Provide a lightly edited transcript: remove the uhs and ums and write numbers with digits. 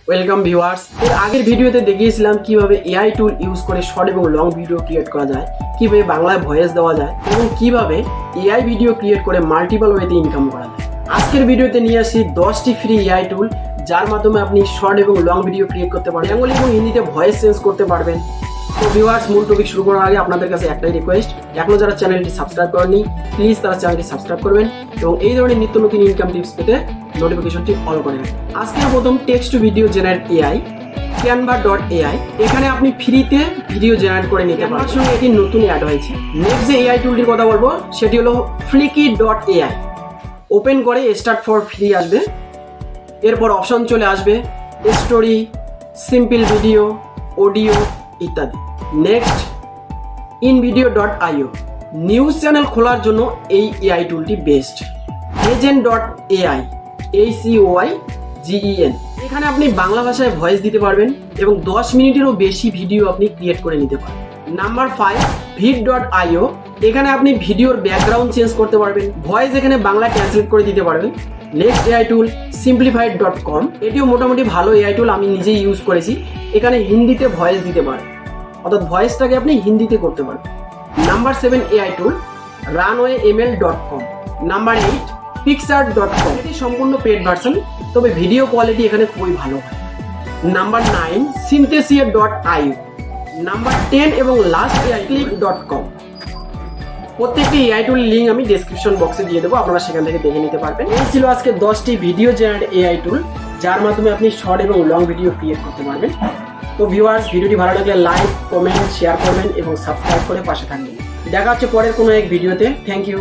Welcome viewers. এর আগের ভিডিওতে দেখিয়েছিলাম কিভাবে এআই টুল ইউজ করে শর্ট এবং লং ভিডিও ক্রিয়েট করা যায়, কিভাবে বাংলায় ভয়েস দেওয়া যায় এবং কিভাবে এআই ভিডিও ক্রিয়েট করে মাল্টিপল ওয়েতে ইনকাম করা যায়। আজকের ভিডিওতে নিয়ে আসি 10টি ফ্রি এআই টুল যার মাধ্যমে আপনি শর্ট এবং লং ভিডিও ক্রিয়েট করতে পারবেন, বেঙ্গলি এবং হিন্দিতে ভয়েস চেঞ্জ করতে পারবেন। তো ভিউয়ার্স, মূল টপিক শুরু করার আগে আপনাদের কাছে একটাই রিকোয়েস্ট, এখনো যারা চ্যানেলটি সাবস্ক্রাইব করেননি প্লিজ তারা চ্যানেলটি সাবস্ক্রাইব করবেন এবং এই ধরনের নিত্য নতুন ইনকাম টিপস পেতে নোটিফিকেশনটি অল করে নেবেন। আজকের প্রথম text to video generate AI canva.ai। এখানে আপনি ফ্রিতে ভিডিও জেনারেট করে নিতে পারবেন। সঙ্গে এটি নতুন অ্যাড হয়েছে। নেক্সট যে এআই টুলটির কথা বলবো সেটি হলো Fliki.ai। ওপেন করে স্টার্ট ফর ফ্রি আসবে, এরপর অপশন চলে আসবে স্টোরি, সিম্পল ভিডিও, অডিও ইত্যাদি। Next invideo.io। নিউজ চ্যানেল খোলার জন্য এই এআই টুলটি বেস্ট। agent.ai ACOIGEN। এখানে আপনি বাংলা ভাষায় ভয়েস দিতে পারবেন এবং 10 মিনিটেরও বেশি ভিডিও আপনি ক্রিয়েট করে নিতে পারবেন। Number 5 vid.io। এখানে আপনি ভিডিওর ব্যাকগ্রাউন্ড চেঞ্জ করতে পারবেন, ভয়েস এখানে বাংলা ট্রান্সলেট করে দিতে পারবেন। নেক্সট এআই টুল simplified.com। এটিও মোটামুটি ভালো এআই টুল, আমি নিজেই ইউজ করেছি। এখানে হিন্দিতে ভয়েস দিতে পারেন, অর্থাৎ ভয়েসটাকে আপনি হিন্দিতে করতে পারবেন। নাম্বার 7 এআই টুল runwayml.com। Number 8 pixar.com। এটি সম্পূর্ণ পেড ভার্সন, তবে ভিডিও কোয়ালিটি এখানে খুবই ভালো হয়। Number 9 synthesia.io। নাম্বার 10 এবং লাস্ট এআই click.com। প্রত্যেকটি এআই টুল লিঙ্ক আমি ডেসক্রিপশন বক্সে দিয়ে দেবো, আপনারা সেখান থেকে দেখে নিতে পারবেন। এই ছিল আজকে 10টি ভিডিও জেনারেট এআই টুল যার মাধ্যমে আপনি শর্ট এবং লং ভিডিও ক্রিয়েট করতে পারবেন। তো ভিউয়ার্স, ভিডিওটি ভালো লাগলে লাইক, কমেন্ট, শেয়ার করবেন এবং সাবস্ক্রাইব করে পাশে থাকবেন। দেখা হচ্ছে পরের কোনো এক ভিডিওতে। Thank you.